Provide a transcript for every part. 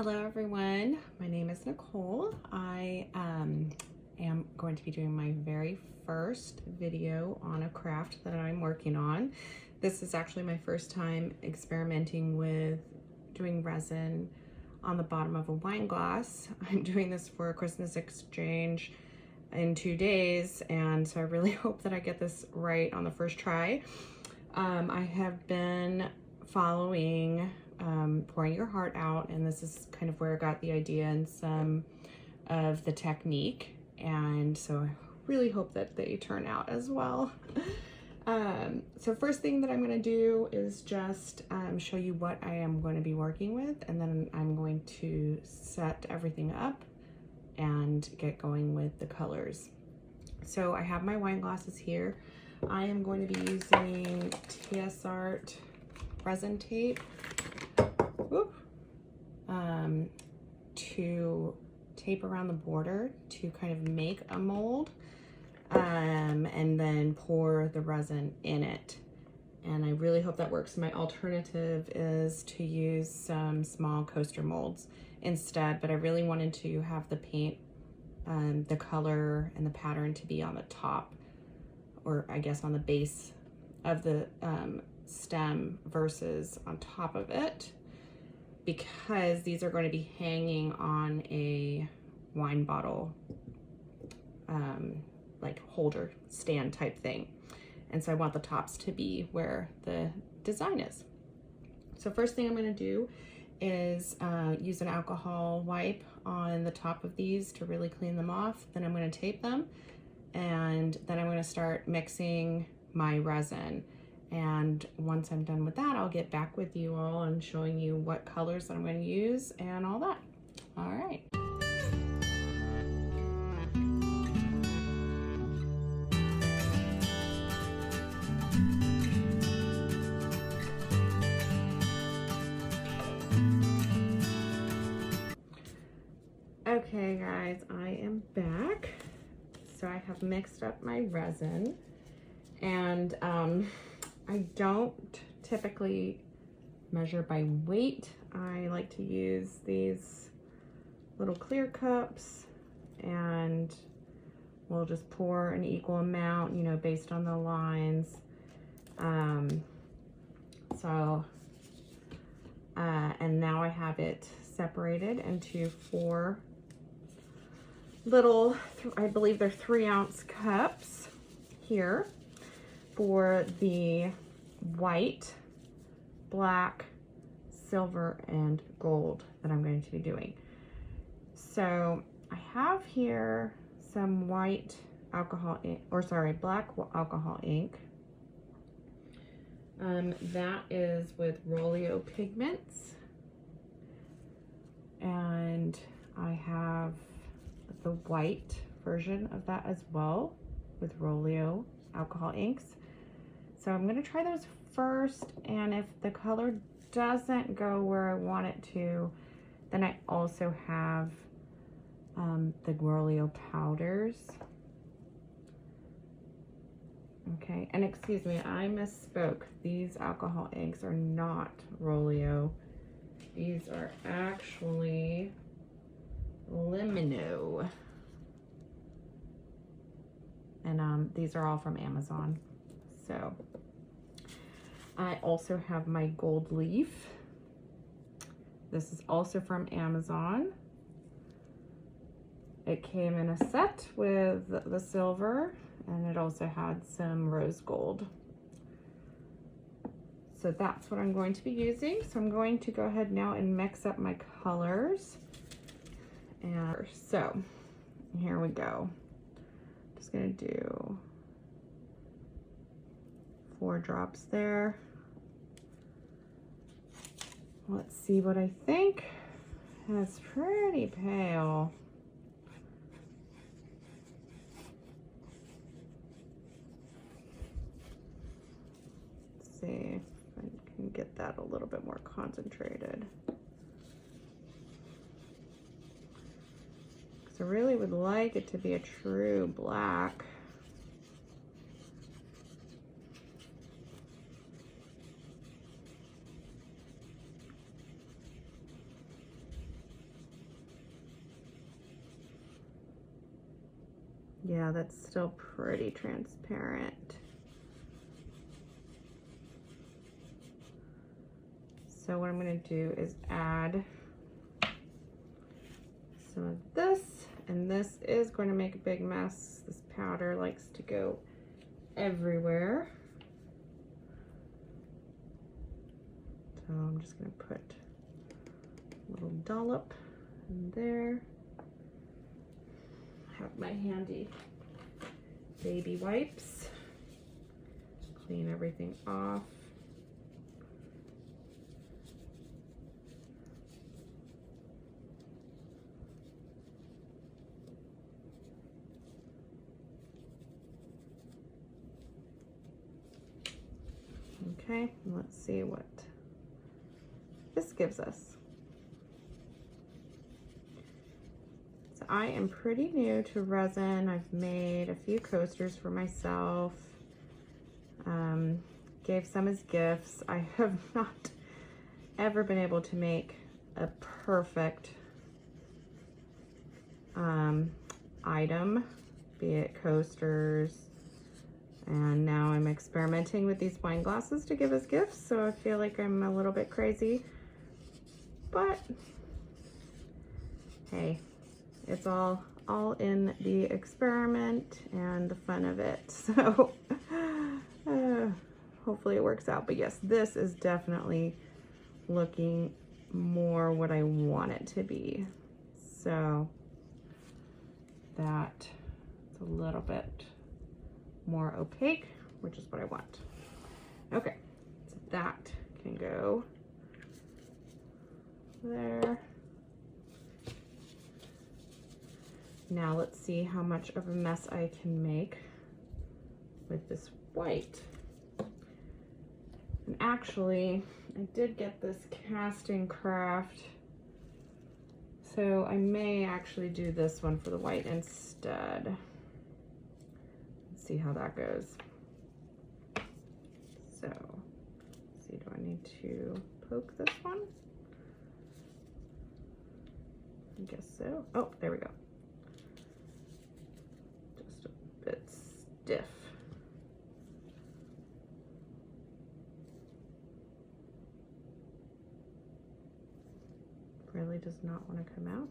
Hello everyone, my name is Nicole. I am going to be doing my very first video on a craft that I'm working on. This is actually my first time experimenting with doing resin on the bottom of a wine glass. I'm doing this for a Christmas exchange in 2 days, and so I really hope that I get this right on the first try. I have been following Pouring Your Heart Out, and this is kind of where I got the idea and some of the technique, and so I really hope that they turn out as well. So first thing that I'm going to do is just show you what I am going to be working with, and then I'm going to set everything up and get going with the colors. So I have my wine glasses here. I am going to be using TSSART resin tape to tape around the border to kind of make a mold, and then pour the resin in it. And I really hope that works. My alternative is to use some small coaster molds instead, but I really wanted to have the paint, the color and the pattern to be on the top, or I guess on the base of the stem versus on top of it, because these are going to be hanging on a wine bottle like holder stand type thing, and so I want the tops to be where the design is. So first thing I'm going to do is use an alcohol wipe on the top of these to really clean them off. Then I'm going to tape them, and then I'm going to start mixing my resin. And once I'm done with that, I'll get back with you all and showing you what colors that I'm going to use and all that. All right. Okay guys, I am back. So I have mixed up my resin, and I don't typically measure by weight. I like to use these little clear cups, and we'll just pour an equal amount, you know, based on the lines. And now I have it separated into 4 little, I believe they're 3-ounce cups here for the white, black, silver, and gold that I'm going to be doing. So I have here some white alcohol ink, or sorry, black alcohol ink. That is with ROLIO pigments, and I have the white version of that as well with ROLIO alcohol inks. So I'm going to try those first, and if the color doesn't go where I want it to, then I also have the ROLIO powders. Okay, and excuse me, I misspoke. These alcohol inks are not ROLIO. These are actually LIMINO. And these are all from Amazon. So I also have my gold leaf. This is also from Amazon. It came in a set with the silver, and it also had some rose gold. So that's what I'm going to be using. So I'm going to go ahead now and mix up my colors. And so here we go. Just gonna do 4 drops there. Let's see what I think. That's pretty pale. Let's see if I can get that a little bit more concentrated. I really would like it to be a true black. Yeah, that's still pretty transparent. So what I'm going to do is add some of this, and this is going to make a big mess. This powder likes to go everywhere. So I'm just going to put a little dollop in there. I have my handy baby wipes. Clean everything off. Okay, let's see what this gives us. So I am pretty new to resin. I've made a few coasters for myself. Gave some as gifts. I have not ever been able to make a perfect item, be it coasters. And now I'm experimenting with these wine glasses to give as gifts, so I feel like I'm a little bit crazy. But hey, it's all in the experiment and the fun of it. So hopefully it works out. But yes, this is definitely looking more what I want it to be. So that it's a little bit more opaque, which is what I want. Okay, so that can go there. Now let's see how much of a mess I can make with this white. And actually, I did get this casting craft, so I may actually do this one for the white instead. See how that goes. So, let's see, do I need to poke this one? I guess so. Oh, there we go. Just a bit stiff. Really does not want to come out.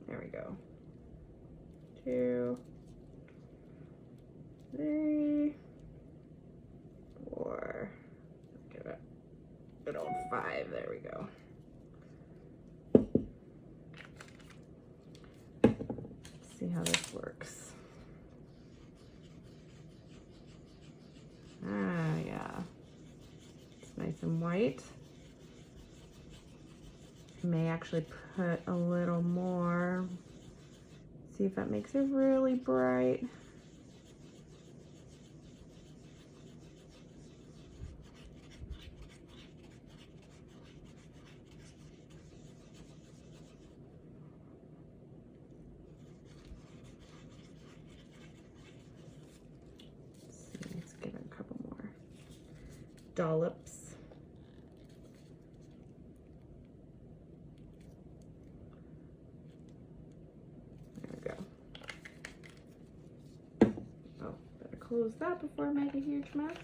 There we go. 2, 3, 4. Let's give it a good old 5. There we go. Let's see how this works. Ah, yeah. It's nice and white. May actually put a little more, see if that makes it really bright. Let's give it a couple more dollops. Close that before I make a huge mess.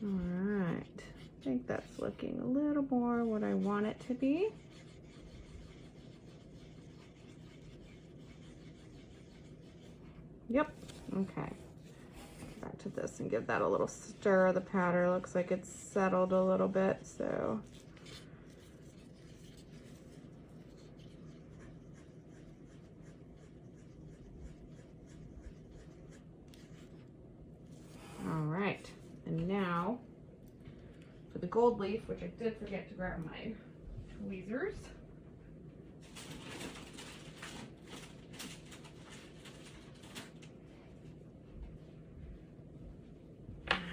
All right, I think that's looking a little more what I want it to be. Yep, okay. Back to this and give that a little stir. The powder looks like it's settled a little bit, so. All right, and now for the gold leaf, which I did forget to grab my tweezers.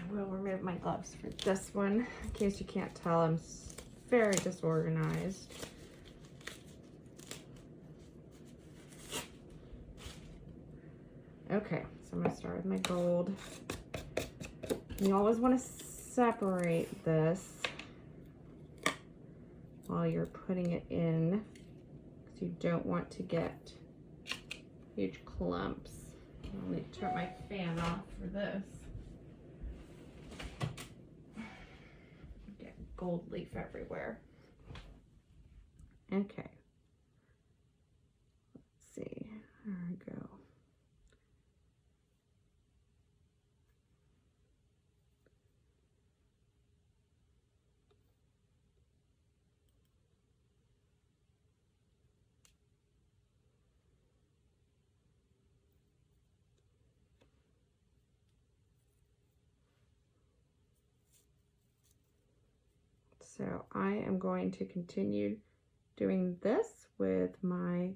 We'll remove have my gloves for this one. In case you can't tell, I'm very disorganized. Okay, so I'm gonna start with my gold. You always want to separate this while you're putting it in, because you don't want to get huge clumps. I'll need to turn my fan off for this. Get gold leaf everywhere. Okay. Let's see. There we go. So I am going to continue doing this with my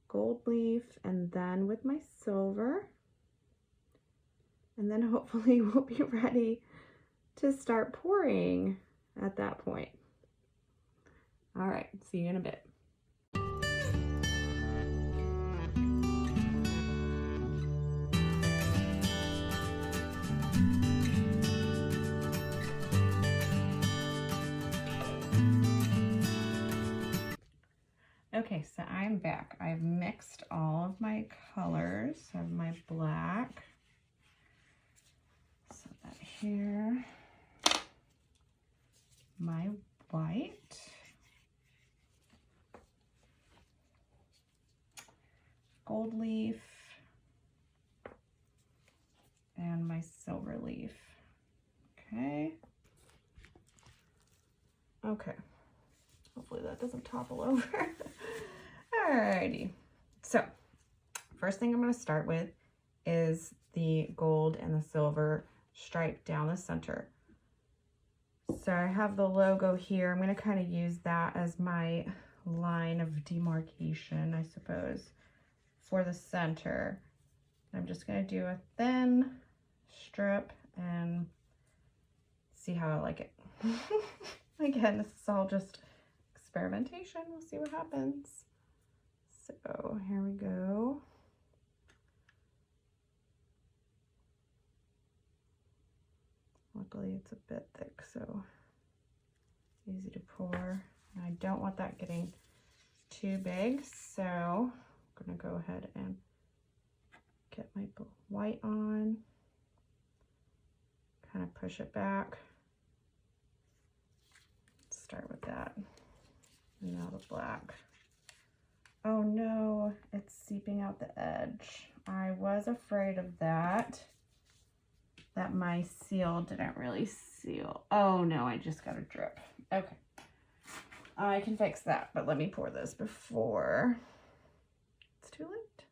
gold leaf and then with my silver. And then hopefully we'll be ready to start pouring at that point. All right, see you in a bit. Okay, so I'm back. I've mixed all of my colors. I have my black, so that here, my white, gold leaf, and my silver leaf. Okay. Okay. Hopefully that doesn't topple over. Alrighty. So, first thing I'm going to start with is the gold and the silver stripe down the center. So I have the logo here. I'm going to kind of use that as my line of demarcation, I suppose, for the center. I'm just going to do a thin strip and see how I like it. Again, this is all just experimentation. We'll see what happens. So here we go. Luckily it's a bit thick, so easy to pour. I don't want that getting too big, so I'm gonna go ahead and get my white on, kind of push it back. Start with that. And now the black. Oh no, it's seeping out the edge. I was afraid of that my seal didn't really seal. Oh no, I just got a drip. Okay, I can fix that, but let me pour this before it's too late.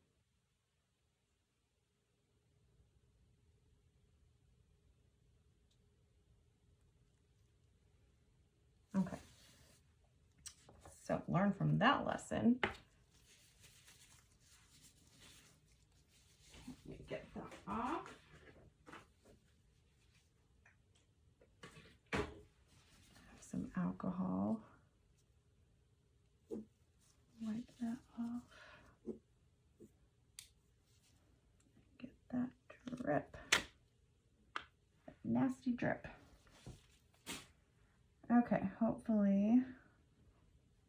Okay, so learn from that lesson. Let me get that off. Have some alcohol. Wipe that off. Get that drip. That nasty drip. Okay, hopefully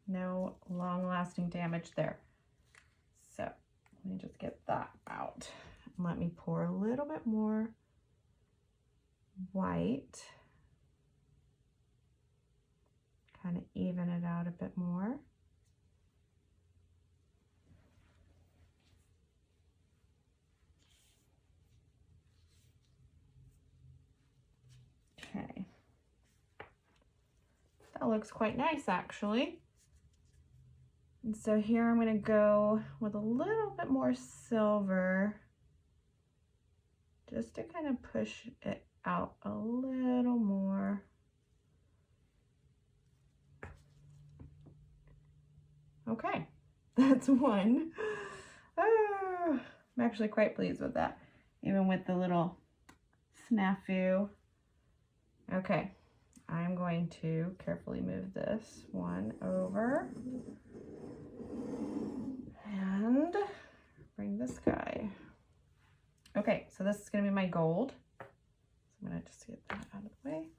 no long-lasting damage there. So let me just get that out. Let me pour a little bit more white. Kind of even it out a bit more. Okay. That looks quite nice, actually. And so here I'm going to go with a little bit more silver, just to kind of push it out a little more. Okay, that's one. I'm actually quite pleased with that, even with the little snafu Okay, I'm going to carefully move this one over and bring this guy. Okay, so this is going to be my gold. So I'm going to just get that out of the way.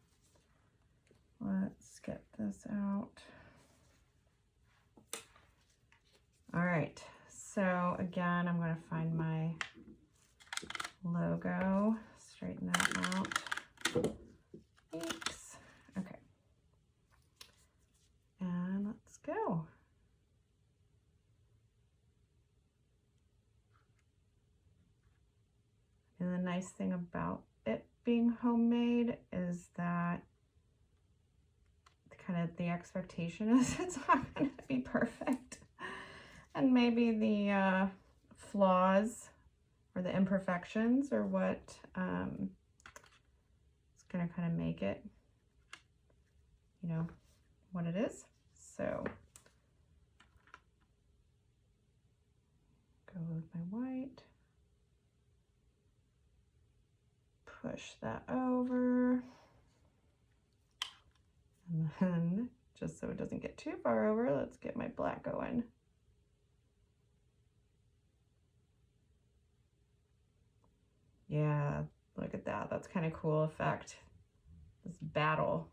Let's get this out. All right, so again, I'm going to find my logo, straighten that out. Thanks. Okay. And let's go. And the nice thing about it being homemade is that kind of the expectation is it's not going to be perfect. And maybe the flaws or the imperfections are what is going to kind of make it, you know, what it is. So go with my white. Push that over. And then, just so it doesn't get too far over, let's get my black going. Yeah, look at that. That's kind of cool effect. This battle.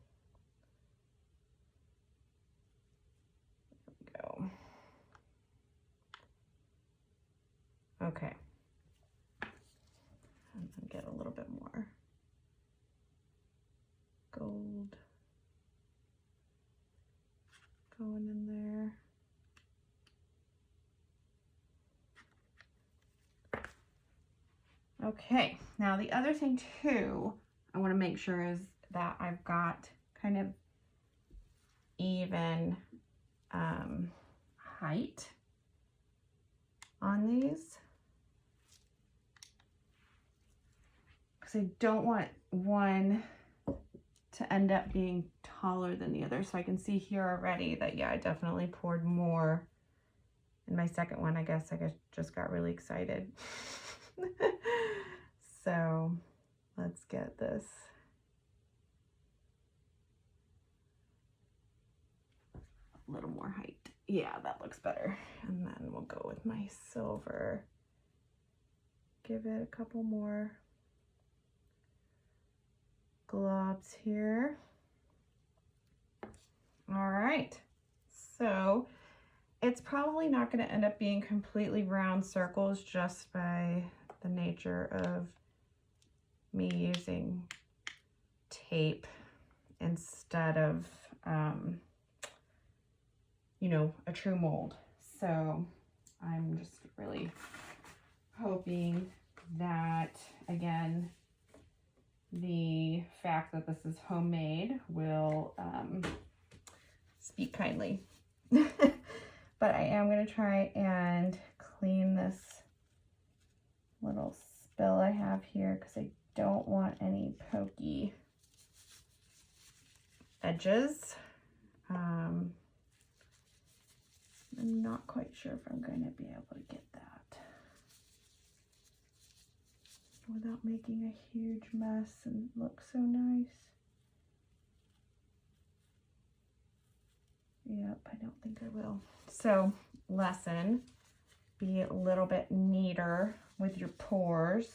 There we go. Okay. And then get a little bit more gold going in there. Okay, now the other thing too, I want to make sure is that I've got kind of even height on these, because I don't want one to end up being taller than the other. So I can see here already that, yeah, I definitely poured more in my second one. I guess just got really excited. So let's get this a little more height. Yeah, that looks better. And then we'll go with my silver. Give it a couple more globs here. All right, so it's probably not going to end up being completely round circles just by the nature of me using tape instead of you know, a true mold. So I'm just really hoping that, again, the fact that this is homemade will speak kindly. But I am going to try and clean this little spill I have here because I don't want any pokey edges. I'm not quite sure if I'm going to be able to get that without making a huge mess and look so nice. Yep, I don't think I will. So, lesson, be a little bit neater with your pours.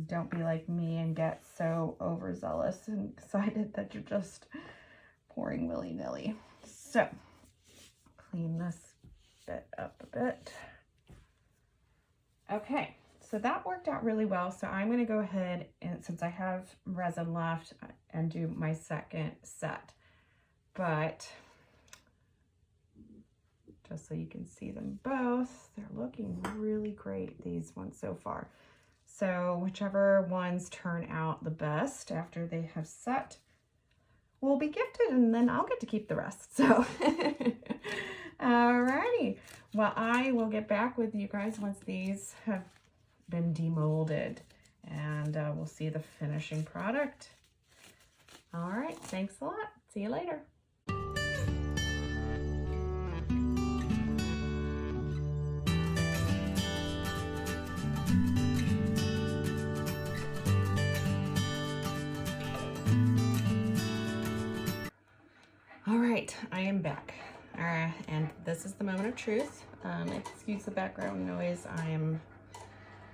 Don't be like me and get so overzealous and excited that you're just pouring willy-nilly. So, clean this bit up a bit. Okay, so that worked out really well. So I'm going to go ahead and, since I have resin left, and do my second set. But just so you can see them both, they're looking really great, these ones so far. So whichever ones turn out the best after they have set will be gifted, and then I'll get to keep the rest. So alrighty, well, I will get back with you guys once these have been demolded, and we'll see the finishing product. All right, thanks a lot. See you later. And this is the moment of truth. Excuse the background noise. I am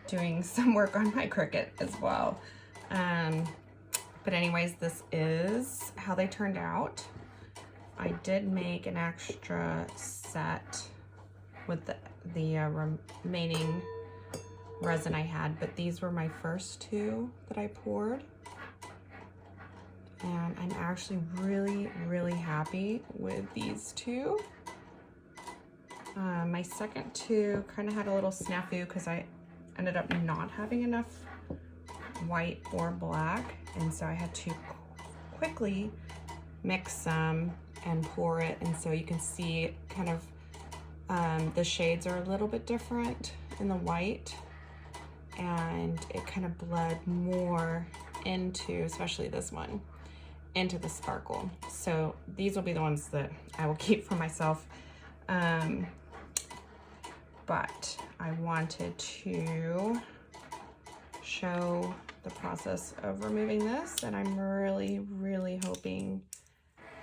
doing some work on my Cricut as well. But anyways, this is how they turned out. I did make an extra set with the remaining resin I had, but these were my first two that I poured. And I'm actually really, really happy with these two. My second two kind of had a little snafu because I ended up not having enough white or black, and so I had to quickly mix some and pour it, and so you can see kind of the shades are a little bit different in the white, and it kind of bled more into, especially this one, into the sparkle. So these will be the ones that I will keep for myself. But I wanted to show the process of removing this, and I'm really, really hoping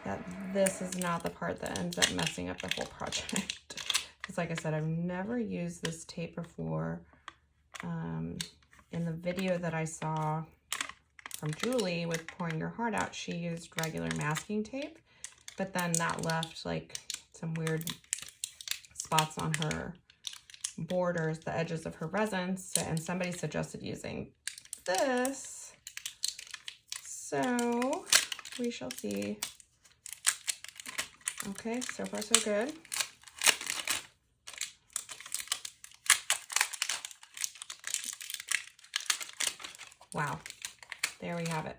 that this is not the part that ends up messing up the whole project. Because like I said, I've never used this tape before. In the video that I saw from Julie with Pouring Your Heart Out, she used regular masking tape, but then that left like some weird spots on her borders, the edges of her resins, and somebody suggested using this. So we shall see. Okay, so far so good. Wow, there we have it.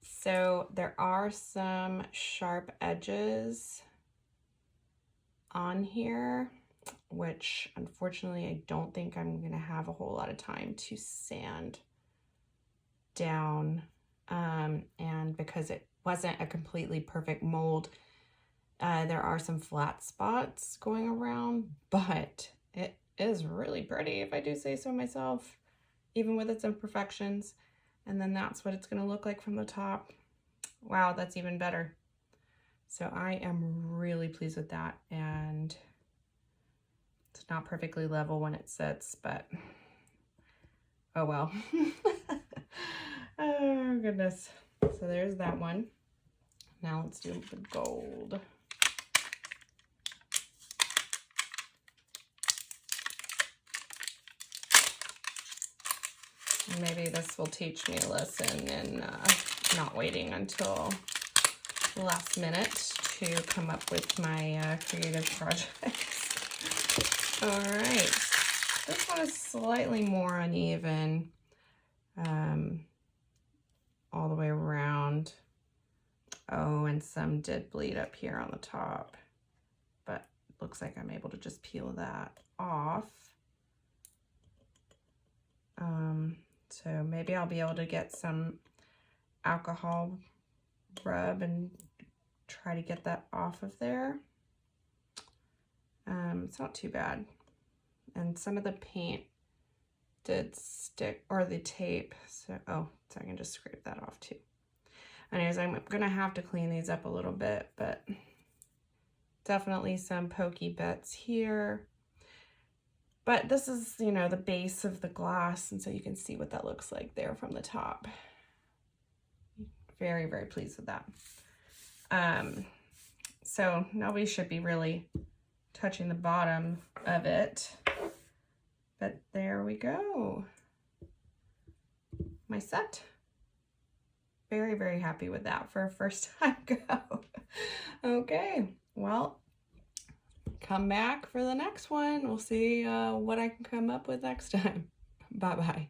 So there are some sharp edges on here, which unfortunately I don't think I'm gonna have a whole lot of time to sand down. And because it wasn't a completely perfect mold, there are some flat spots going around, but it is really pretty if I do say so myself, even with its imperfections. And then that's what it's gonna look like from the top. Wow, that's even better. So I am really pleased with that, and it's not perfectly level when it sits, but oh well. Oh goodness. So there's that one. Now let's do the gold. Maybe this will teach me a lesson in not waiting until the last minute to come up with my creative projects. All right, this one is slightly more uneven all the way around. Oh, and some did bleed up here on the top, but looks like I'm able to just peel that off. So maybe I'll be able to get some alcohol rub and try to get that off of there. It's not too bad. And some of the paint did stick, or the tape, so I can just scrape that off too. Anyways, I'm gonna have to clean these up a little bit, but definitely some pokey bits here. But this is, you know, the base of the glass, and so you can see what that looks like there from the top. Very, very pleased with that. So nobody should be really touching the bottom of it, but there we go. My set. Very, very happy with that for a first time go. Okay, well, come back for the next one. We'll see what I can come up with next time. Bye-bye.